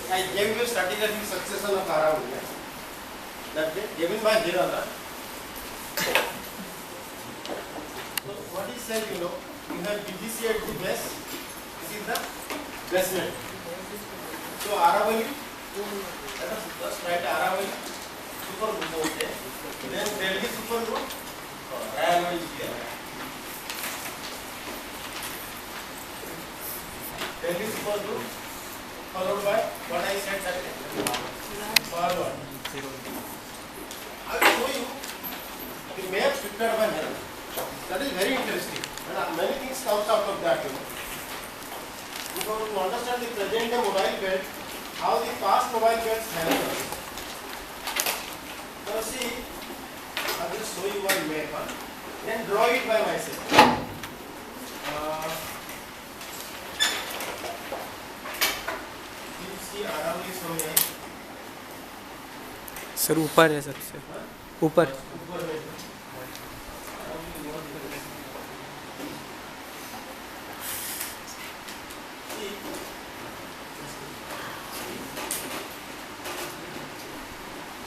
I gave you stratigraphic succession of Aravalli. That given by Hirana. So what he said, you have BBC at the base. This is the basement. So Aravalli, let us just write Aravalli super group. Then Delhi super group. Aravalli is here. Delhi super group followed by what I said that forward. I will show you the map prepared by Nehru. That is very interesting. And many things comes out of that. Because to understand the present day mobile belt, how the past mobile belts happen. Now see, I will show you one map. Then draw it by myself. Sir ऊपर है सबसे ऊपर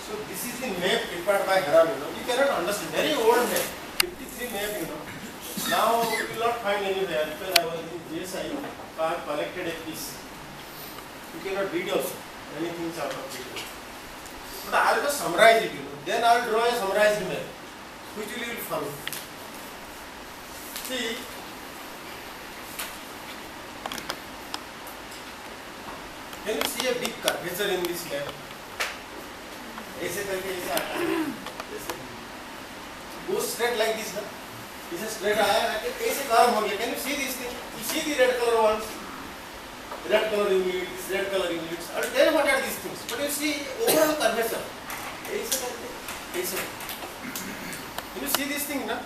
So this is the map prepared by Haram. You cannot understand. Very old map. 53 map. Now you will not find anywhere because I was in GSI. So I have collected a piece. You cannot read also many things out of it. But I will just summarize it. Then I will draw a summarized map, which you will follow. See, can you see a big curvature in this map? ऐसे करके ऐसे आता है, ऐसे go straight like this ना, इसे straight आया ना कि ऐसे curve हो गया. Can you see this thing? You see the red color ones, red color units, red color units. I'll tell you what are these things. But you see overall curvature. ऐसे करके ऐसे. Can you see this thing ना?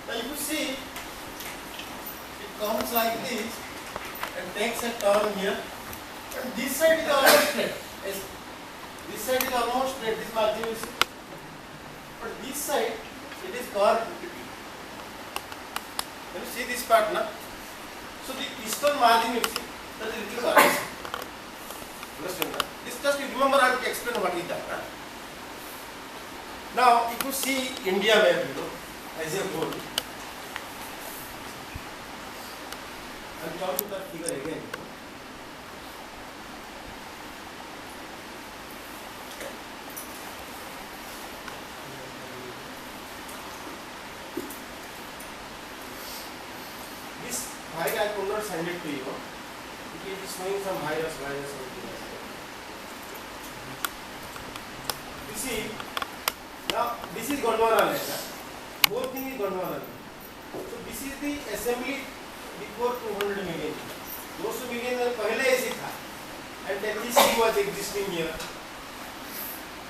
Now you see it comes like this and takes a turn here. And this side is almost straight. This side is almost straight, this margin is, but this side it is curved. Can you see this part now? So the eastern margin you see, that is little curved. Understand that? This just you remember I will explain what is that. Now if you see India map, as a whole, I will come to that figure again. I could not send it to you. It is showing some virus something. You see, now this is Gondwana. Both things is Gondwana. So this is the assembly before 200 million. 200 million पहले ऐसी था. And TC was existing here.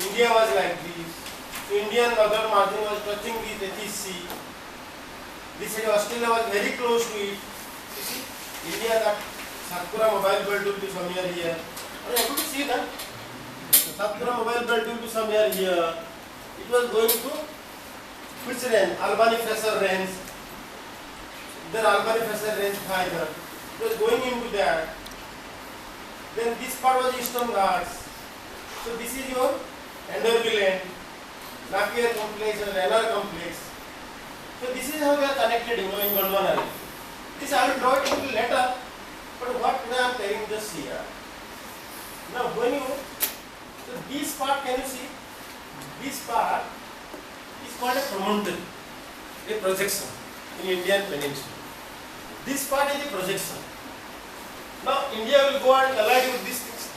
India was like this. So Indian northern margin was touching the TC. This side Australia was very close to it. You see, India that Satpura mobile belt will be somewhere here. Are you able to see that? Satpura mobile belt will be somewhere here. It was going to which range? Albany Fresher range. There Albany Fresher range either. It was going into that. Then this part was Eastern Ghats. So this is your Enderby land, Napier complex and Renner complex. So this is how we are connected in Gondwana. This I will draw it a little later, but what I am telling just here. Now when you, so this part can you see? This part is called a promontory, a projection in Indian peninsula. This part is a projection. Now India will go and collide with these things.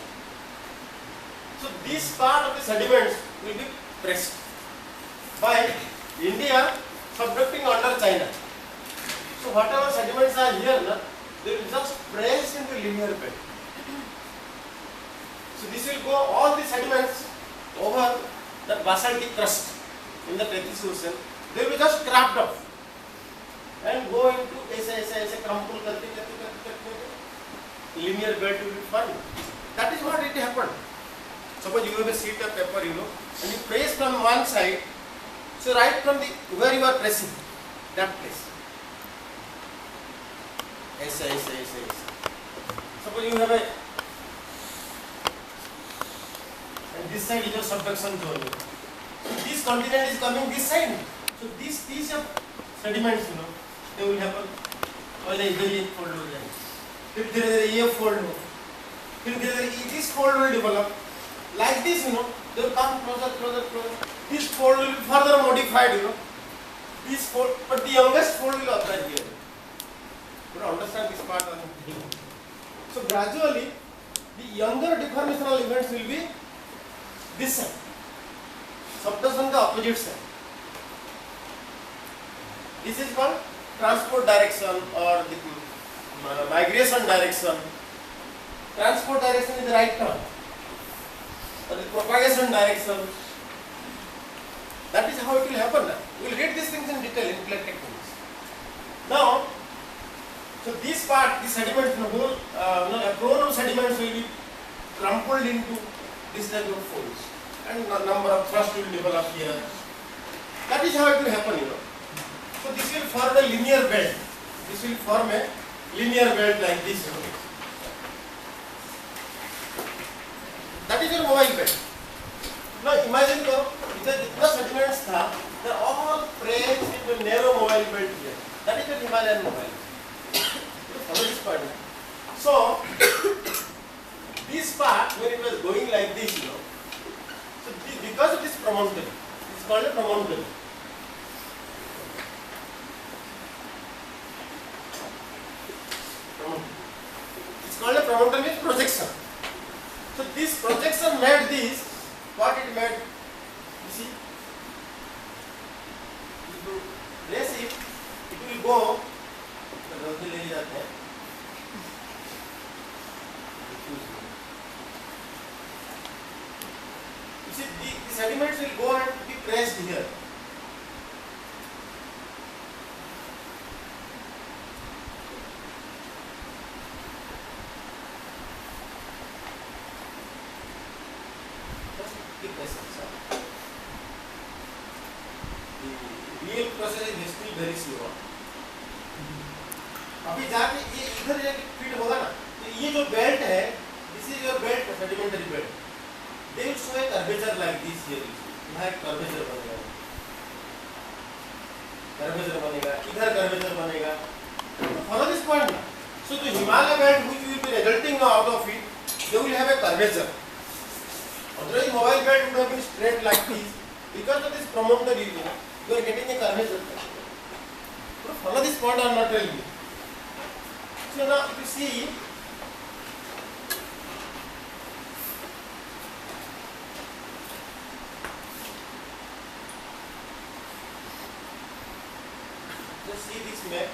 So this part of the sediments will be pressed by India subducting under China. So whatever sediments are here, they will just press into linear bed. So this will go all the sediments over the basaltic crust in the Tethys Ocean. They will just craft up and go into ऐसे crumple करते linear bed will be formed. That is what it happened. Suppose you have a sheet of paper, and you press from one side. So right from the where you are pressing, that place. Suppose you have a this side is your subduction zone. So this continent is coming this side. So this piece of sediments, they will happen. पहले इधर ये fold हो जाएगा, फिर धीरे-धीरे ये fold हो, फिर धीरे-धीरे this fold will develop. Like this, they will come closer. This fold will be further modified, This fold, but the youngest fold will occur here. You understand this part? So gradually, the younger deformational events will be this side. Subduction the opposite side. This is called transport direction or the migration direction. Transport direction is the right turn. Or the propagation direction. That is how it will happen. We will read these things in detail in plate tectonics. Now, so this part, the sediments, the whole, a cone of sediments will be crumpled into this type of folds, and a number of thrusts will develop here. That is how it will happen, So this will form a linear belt. This will form a linear belt like this, That is your mobile belt. Now imagine, the sediments they are all pressed into a narrow mobile belt here. That is your Himalayan mobile. Follow this part. So this part, when it was going like this, so because of this promontory, it's called a promontory. It's called a promontory with projection. So this projection made this, what it made, you see, if you raise it, it will go, you see, the sediments will go and be pressed here. The real process is still very slow. अभी जाके ये इधर जाके fit होगा ना, तो ये जो बेल्ट है, this is your belt, sedimentary belt. They will show a curvature like this here. यहाँ एक curvature बनेगा, इधर curvature बनेगा. Follow this point ना. So the Himalaya belt which will be resulting out of it, they will have a curvature. Otherwise, mobile belt would have been straight like this. Because of this promontory, you are getting a curvature. Follow this point or not really? So now if you see, just see this map.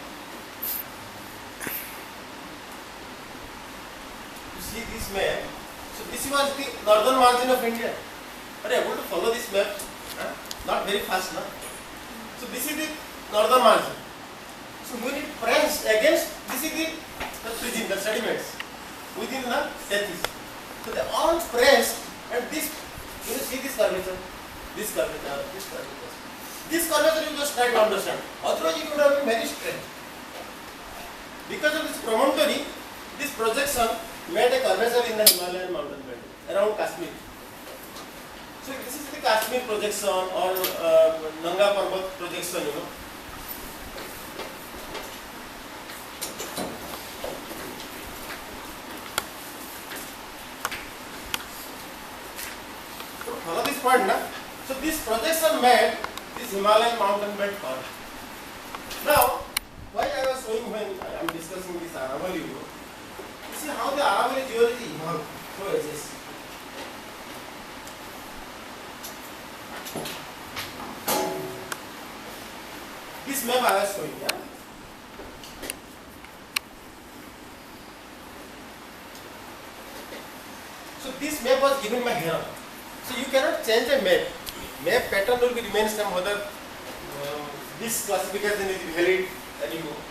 You see this map. So this was the northern margin of India. Are you able to follow this map? Not very fast, no? So this is the northern margin. So when it pressed against, this is the prism, the sediments within the lattice. So they all pressed, and this, you see this curvature, this curvature, this curvature. This curvature you just try to understand. Otherwise it would have been very straight. Because of this promontory, this projection made a curvature in the Himalayan mountain belt around Kashmir. So this is the Kashmir projection or Nanga Parbat projection, So follow this point, na? So this projection made this Himalayan mountain belt curve. Now, why I was showing when I am discussing this Aravalli, you see how the Aravalli geology evolved. So it is. This map I was showing, yeah. So this map was given by here. So you cannot change a map. Map pattern will be remain same whether this classification is valid anymore.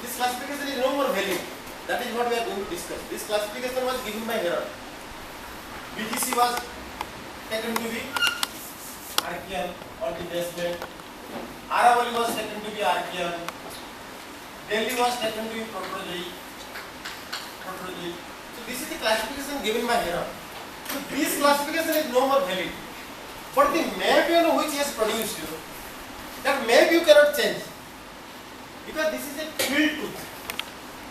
This classification is no more valid. That is what we are going to discuss. This classification was given by here. BGC was taken to be Archean or the basement. Aravalli was taken to be Archean. Delhi was taken to be Proterozoic. So this is the classification given by here. So this classification is no more valid. But the map which he has produced, that map you cannot change. Because this is a field truth.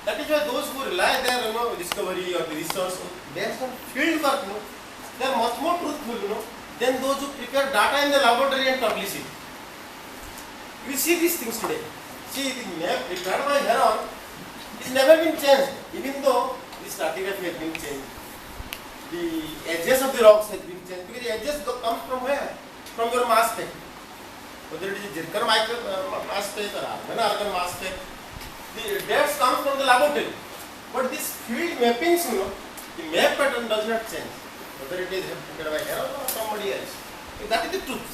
That is why those who rely their discovery or the research based on field work, they are much more truthful than those who prepare data in the laboratory and publish it. We see these things today. See, the map prepared by Heron is never been changed, even though the stratigraphy has been changed. The edges of the rocks has been changed because the edges comes from where? From your mass spec. Whether it is Zircon mass spec or argon mass spec, the dates come from the laboratory. But this field mappings, the map pattern does not change. Whether it is prepared by Heron or somebody else. That is the truth.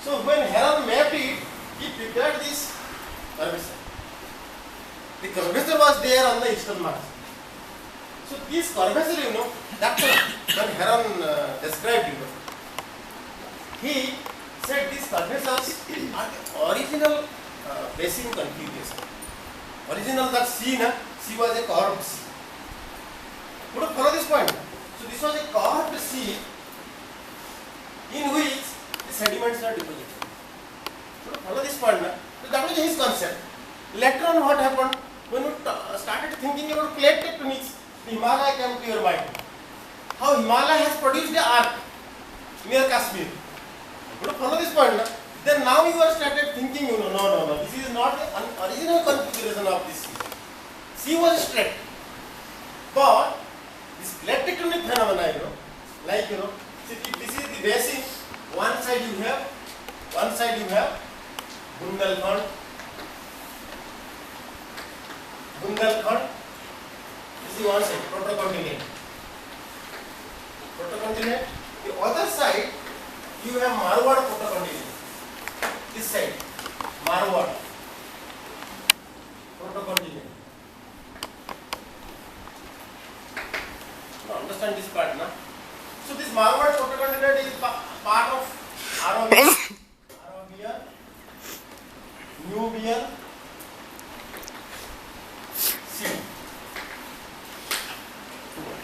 So when Heron mapped it, he prepared this curvature. The curvature was there on the eastern Mars. So this curvature, that's when Heron described it. He said these curvatures are the original basin configuration. Original that sea was a curved sea. Would you follow this point? So this was a curved sea in which the sediments are deposited. Would you follow this point? So that was his concept. Later on what happened? When we started thinking about plate tectonics, the Himalaya came to your mind. How Himalaya has produced the arc near Kashmir. Would you follow this point? Then now you are started thinking, no, this is not the original configuration of this sea. Sea was straight. But this plate tectonic phenomena, see, this is the basin. One side you have Bundelkhand. This is one side, protocontinent. The other side, you have Marwar protocontinent. This side, Marwar protocontinent. Understand this part, na? So this Marwar protocontinent is part of Arabian, Nubian Sea.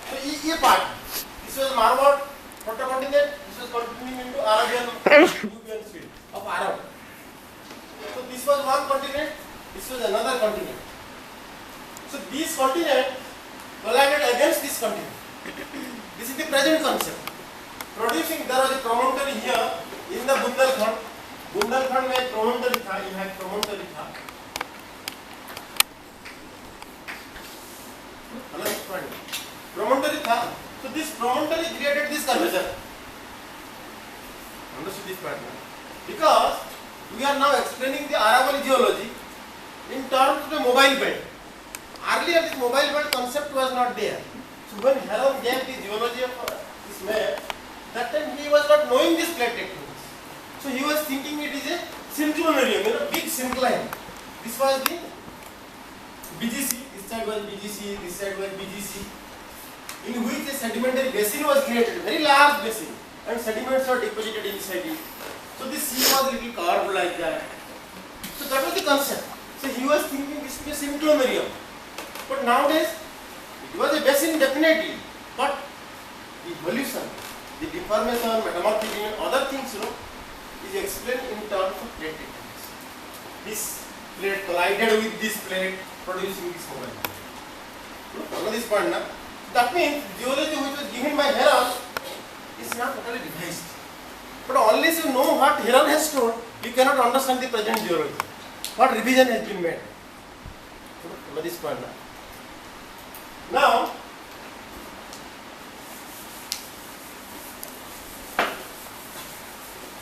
So this part, this was Marwar protocontinent, this was continuing into Arabian Nubian Sea of Arab. So this was one continent, this was another continent. So this continent collided against this continent. This is the present concept. Producing, there was a promontory here in the Bundelkhand. Bundelkhand में promontory था, यहाँ एक promontory था. Promontory था. So this promontory created this curvature. Understood this part now? Because we are now explaining the Aravalli geology in terms of the mobile belt. Earlier this mobile belt concept was not there. So when Heron gave the geology of this map, that time he was not knowing this plate tectonics. So he was thinking it is a synclinarium, big syncline. This was the BGC, this side was BGC, this side was BGC, in which a sedimentary basin was created, very large basin, and sediments were deposited inside it. So this sea was little carved like that. So that was the concept. So he was thinking this to be a synclinarium. But nowadays, it was a basin definitely, but the evolution, the deformation, metamorphism, other things, is explained in terms of plate tectonics. This plate collided with this plate, producing this mobile. Follow this point now. That means geology which was given by Heron is not totally revised. But unless you know what Heron has told, you cannot understand the present geology. What revision has been made. Follow this point now. Now,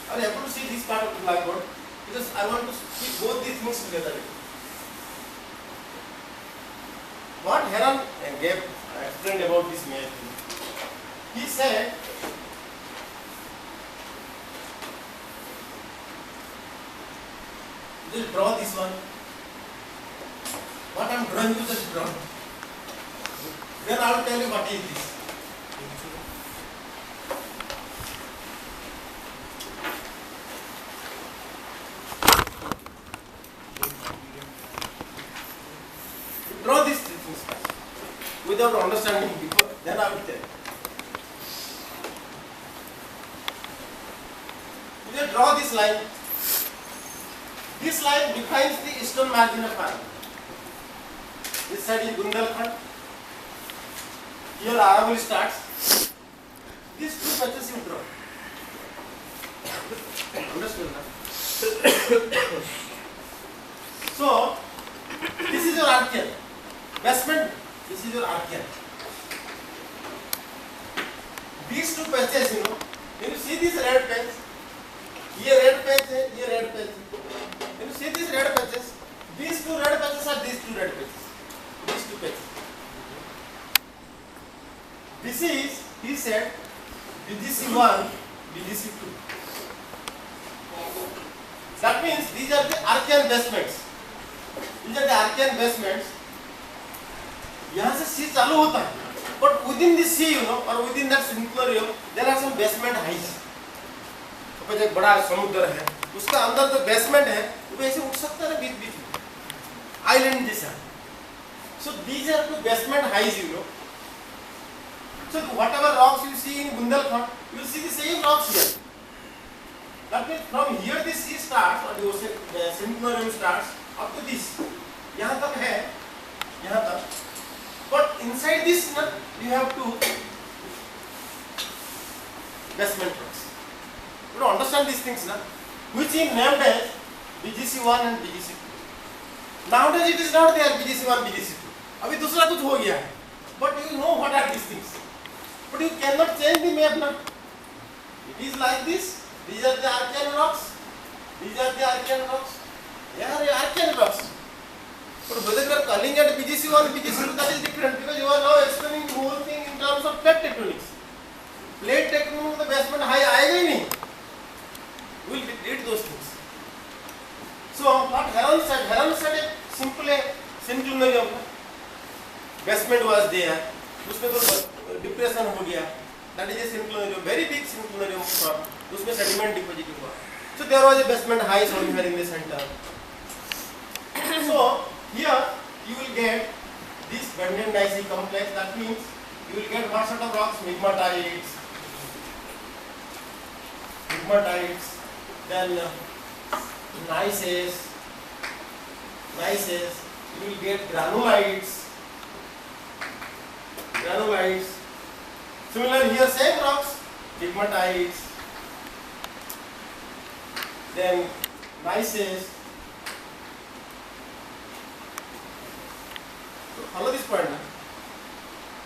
I am able to see this part of the blackboard because I want to keep both these things together. What Heron explained about this map, he said, just draw this one. What I am drawing, you just draw. Then I will tell you what is this. Draw these three things first. Without understanding before, then I will tell you. they draw this line. This line defines the eastern margin of Aravalli. This side is Bundelkhand. Here Aravalli starts. These two patches you draw. Understood now? So, this is your archean. Basement, this is your archean. These two patches, you know, when you see this red patch, here red patch, here red patch. When you see these red patches, these two red patches are these two red patches. These two patches. This is, he said, BGC1, BGC2. That means these are the archean basements. These are the archean basements. यहाँ से sea चालू होता है, but within this sea, you know, or within that synclinarium, there are some basement heights. तो एक बड़ा समुद्र है, उसका अंदर तो basement है, वो ऐसे उठ सकता है ना बीच-बीच में, island जैसा. So these are the basement heights, you know. So whatever rocks you see in Bundelkhand, you will see the same rocks here. That means from here the sea starts, or the ocean, the synclinarium starts up to this. यहाँ तक है, यहाँ तक. But inside this, you have two basement rocks. You don't understand these things, na? Which is named as BGC1 and BGC2. Nowadays it is not there BGC1, BGC2. अभी दूसरा कुछ हो गया है. But you know what are these things. But you cannot change the map, na? It is like this. These are the archean rocks. These are the archean rocks. They are the archean rocks. But whether you are calling it BGC1, BGC2, that is different because you are now explaining the whole thing in terms of plate tectonics. Plate tectonics, the basement high आएगा ही नहीं. We will read those things. So what Heron said a simple synclinarium. Basement was there. उसमें तो depression हो गया. That is a synclinarium, very big synclinarium. उसमें sediment deposit हुआ. So there was a basement high somewhere in the center. So here you will get this Bended Gneiss complex. That means you will get what sort of rocks? Migmatites, then gneisses. You will get granulites. Similar here, same rocks, pegmatites, then gneisses. So follow this point.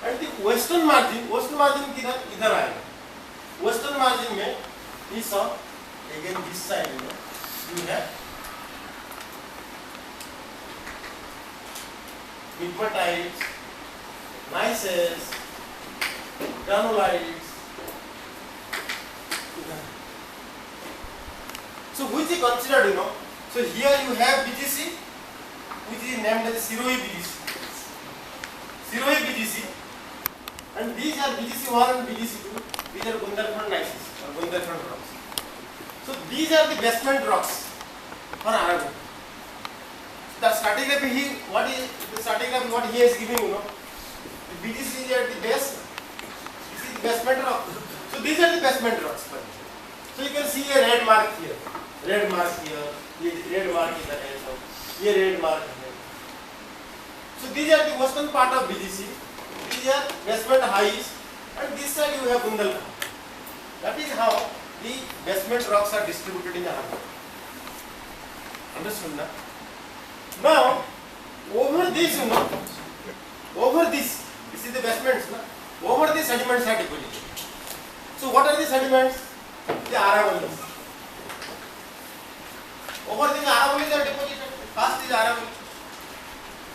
And the western margin इधर आएगा. Western margin में this again this side, you have pegmatites, gneisses, granulites. So which is considered, So here you have BGC, which is named as Sirohi BGC. And these are BGC1 and BGC2. These are Bundelkhand gneisses or Bundelkhand rocks. So these are the basement rocks for Aravalli. The stratigraphy what he has given, The BGC is at the base. This is the basement rock. So these are the basement rocks. So you can see a red mark here, red mark here, red mark in the end. Here red mark here. So these are the western part of BGC. These are basement highs, and this side you have Bundelkhand. That is how the basement rocks are distributed in Aravalli. Understood, na? Now, over this, this is the basements, na? Over these sediments are deposited. So what are the sediments? The Aravallis. Over these Aravallis are deposited. First is Aravalli.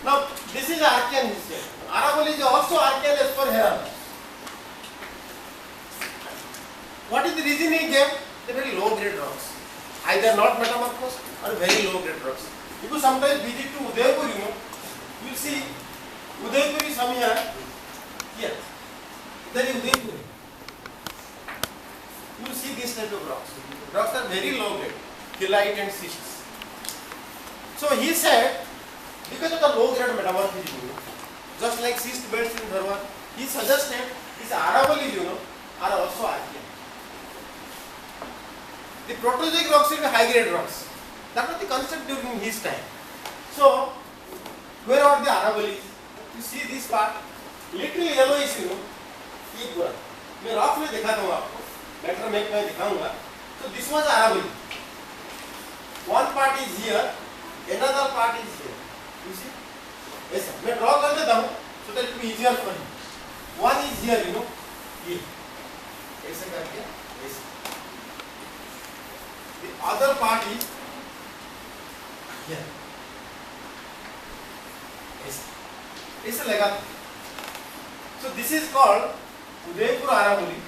Now, this is Archean history. Aravalli is also Archean as per Heron. What is the reason he gave? They are very low grade rocks. Either not metamorphosed or very low grade rocks. If you sometimes visit to Udaipur, you will see Udaipur is somewhere here. There is Udaipur. You will see this type of rocks. Rocks are very low grade, phyllite and schists. So he said, because of the low grade metamorphism, just like schist beds in Dharwar, he suggested these Aravallis, are also Archean. The Proterozoic rocks will be high grade rocks. That was the concept during his time. So, where are the Aravallis? You see this part, little yellowish, you know, ये पूरा. मैं rock में दिखाता हूँ आपको. Better make मैं दिखाऊंगा. So this was Aravalli. One part is here, another part is here. You see? ऐसा. मैं draw कर देता हूँ, so that it will be easier for you. One is here, you know, ये. ऐसे करके, ऐसे. The other part is here. ऐसे लगा. So this is called Udaipur Aravalli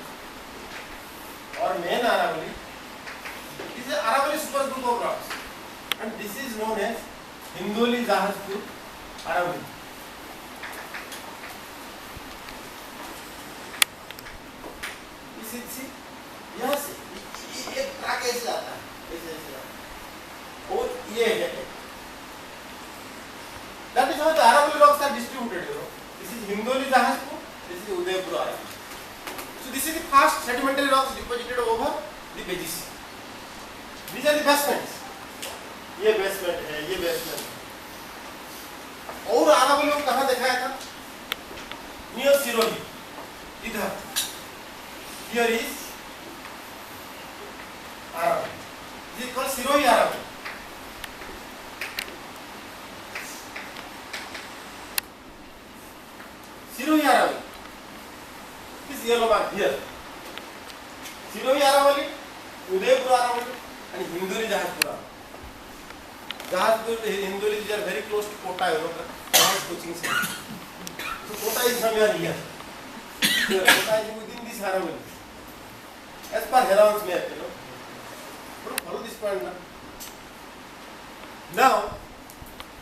or main Aravalli. This is Aravalli supergroup of rocks, and this is known as Hindoli Jahazpur Aravalli. This is see, यहाँ से ये track ऐसे आता है, ऐसे और ये है. That is how the Aravalli rocks are distributed. You know, this is Hindoli Jahazpur, this is Udaipur Aravalli. So this is the first sedimentary rocks deposited over the BGC. These are the basements. ये basement है, ये basement. और Aravalli को कहाँ दिखाया था? Near Sirohi. इधर. Here is Aravalli. This is called Sirohi Aravalli. Sirohi Aravalli. This yellow mark here. Sirohi Aravalli, Udaipur Aravalli, and Hindoli Jahazpur. Jahazpur, Hindoli, they are very close to Kota, you know, coaching center. So Kota is somewhere here. Kota is within this Aravalli. As per Heron's map, you know. Follow this point now. Now,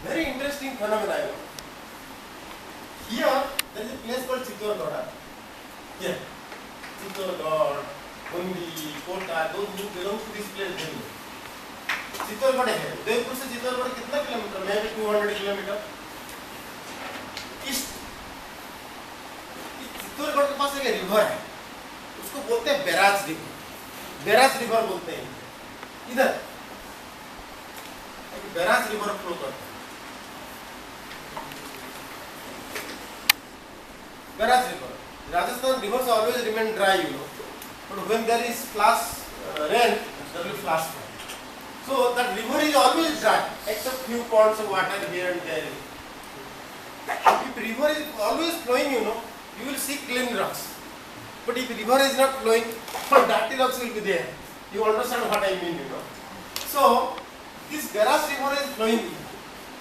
very interesting phenomenon, you know. Here, there is a place called Chittorgarh. Here, Chittorgarh, Bundi, Kota, those who belong to this place, they know. Chittorgarh है. उदयपुर से चित्तौड़गढ़ कितना kilometre? Maybe 200 kilometre. East. Chittorgarh के पास एक river है. उसको बोलते हैं barrage river. Barrage river बोलते हैं. इधर एक बैराज रिवर फ्लो करता है. Whereas Rajasthan rivers always remain dry, you know. But when there is flash rain, there will be flash flood. So that river is always dry, except few ponds of water here and there. If river is always flowing, you know, you will see clean rocks. But if river is not flowing, dirty rocks will be there. You understand what I mean, you know. So this Garas river is flowing,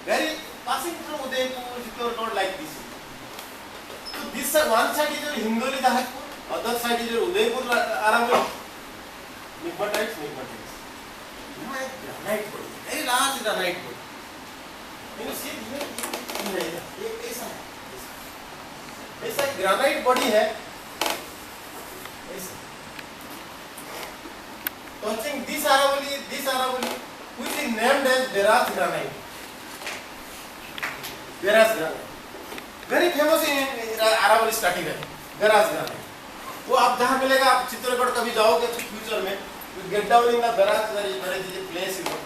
very passing through Udaipur, Chittorgarh like this. So this one side is your Hindoli Jahazpur, other side is your Udaipur Aravalli. Pegmatites. You know, a granite body, very large granite body. You see, ऐसा granite body है. Touching this Aravalli, which is named as Beras granite. Beras granite. Very famous in Aravalli study है. Beras granite. वो आप जहाँ मिलेगा, आप चित्तौड़गढ़ कभी जाओगे तो फ्यूचर में you get down in the Beras, there is a place, you know.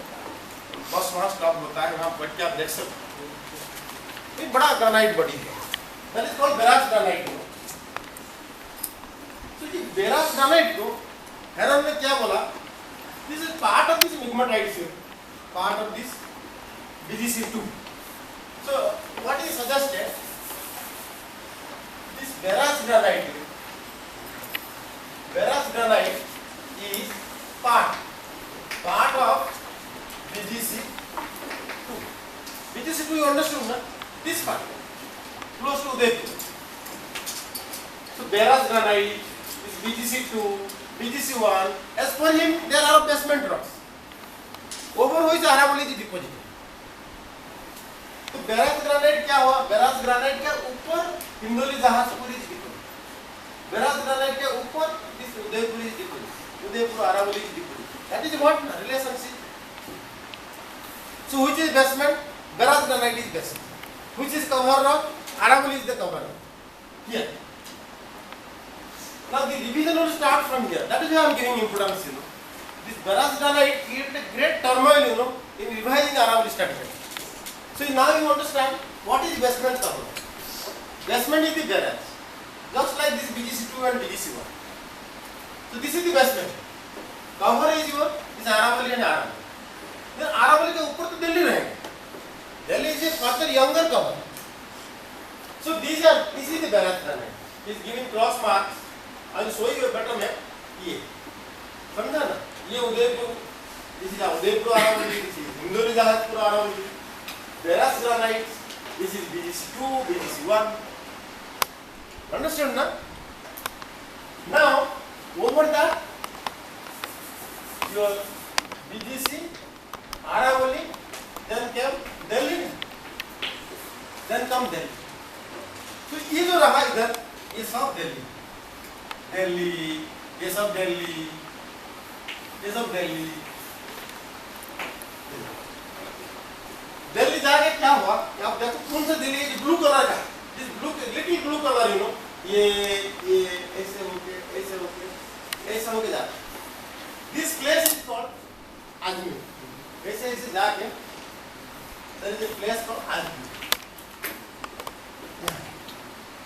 बस वहाँ स्टॉप होता है, वहाँ बैठ के आप देख सकते हो. एक बड़ा ग्रेनाइट बॉडी है. That is called Beras granite. So ये Beras granite को हेरन ने क्या बोला? This is part of this pegmatites here, part of this BGC2. So what is suggested? This Beras granite is part of BGC2. BGC2 you understood, na? This part, close to Udaipur. So Beras granite is BGC2, BGC1. As per him, there are basement rocks. Over which Aravalli is deposited. तो Beras granite क्या हुआ? Beras granite के ऊपर हिंदोली Jahazpur is deposited. Beras granite के ऊपर this Udaipur is deposited. Udaipur Aravalli is deposited. That is what relationship. So which is basement? Beras granite is basement. Which is cover rock? Aravalli is the cover rock. Here. Now the revision will start from here. That is why I am giving importance, you know. this Baras granite created a great turmoil, in revising Aravalli structure. So now you understand what is basement cover. Basement is the barrage, just like this BGC2 and BGC1. So this is the basement. Cover is your this Aravalli and Aravalli. Then Aravalli के ऊपर तो Delhi रहेंगे. Delhi is a further younger cover. So this is the barrage granite. He is giving cross marks. I will show you a better map. ये समझा ना? ये Udaipur, this is Udaipur Aravalli, this is Hindori Jahazpur Aravalli. Barrage granite, this is BGC2, BGC1. Understand na? Now over that your BGC, Aravalli, then came Delhi, then come Delhi. तो ये जो रहा इधर, ये सब दिल्ली, दिल्ली, ये सब दिल्ली, ये सब दिल्ली, दिल्ली जाके क्या हुआ? आप देखो कौन सा दिल्ली है? ब्लू कलर का, this blue, little blue color, ये ऐसे होके जाता. This place is called Ajmer. ऐसे जाके, there is a place called Ajmer.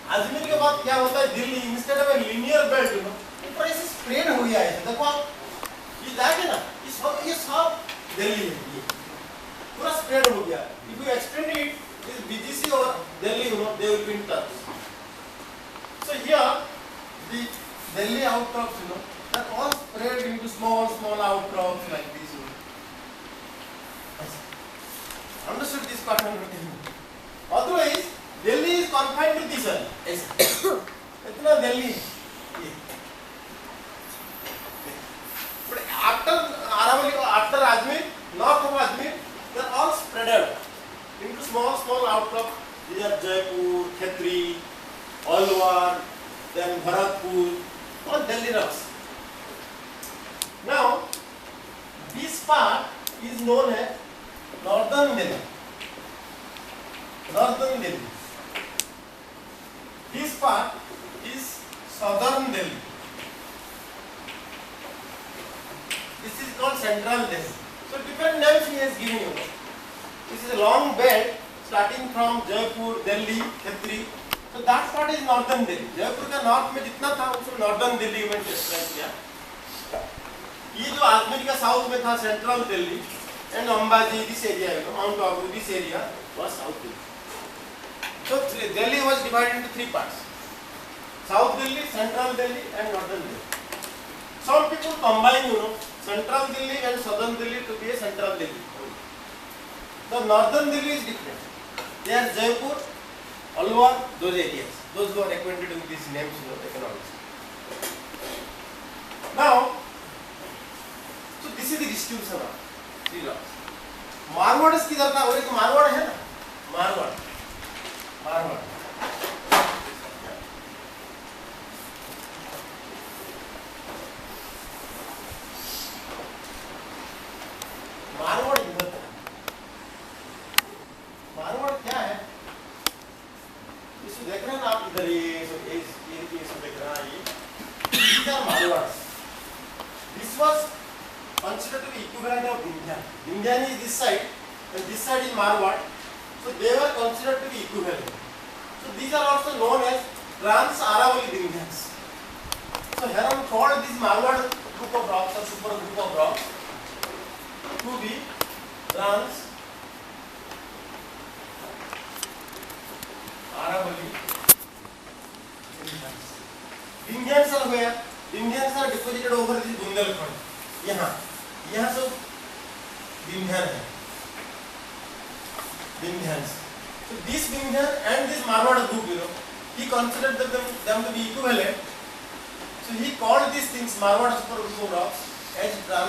Ajmer के बाद क्या होता है? Delhi instead of A linear belt ऊपर ऐसे स्प्रेड हो गया है. देखो आप ये जाके ना ये सब दिल्ली है, ये पूरा स्प्रेड हो गया. If you extend it this BGC और Delhi they will be in touch. So here the Delhi outcrops that all spread into small outcrops like this. Understood this pattern? Otherwise Delhi is confined to this one. इतना Delhi. But after Aravalli, after Ajmer, north of Ajmer, they are all spread out into small outcrops. These are Jaipur, Khetri, Alwar, then Bharatpur, all Delhi rocks. Now, this part is known as northern Delhi. Northern Delhi. This part is southern Delhi. This is called central Delhi. So different names he has given you. This is a long belt starting from Jaipur, Delhi, Khetri. So that part is northern Delhi. Jaipur का north में जितना था उसको northern Delhi में describe किया. ये जो आजमेर का south में था central Delhi and Ambaji, this area, Mount Abu, this area was south Delhi. So Delhi was divided into three parts: South Delhi, Central Delhi, and Northern Delhi. Some people combine, Central Delhi and Southern Delhi to be a Central Delhi. The Northern Delhi is different. They are Jaipur, Alwar, those areas. Those who are acquainted with these names, they can understand. Now, so this is the distribution of three laws. Marwad किधर था? और एक मारवाड़ है ना? मारवाड़. मारवाड़ इधर था. मारवाड़ क्या है? इसको देख रहे हैं ना आप इधर ये देख रहे हैं ये. These are Marwads. This was considered to be equivalent of Vindhyan. Vindhyan is this side and this side is Marwad. So they were considered to be equivalent. So these are also known as Trans-Aravalli Vindhyans. So here I am called this Marwad group of rocks or super group of rocks to be Trans-Aravalli Vindhyans. Vindhyans are where? Vindhyans are deposited over this Bundelkhand. यहाँ सब Vindhyan है. Vindhyans. So this Vindhyan and this Marwad group, he considered them to be equivalent. So he called these things Marwad super group of rocks as trans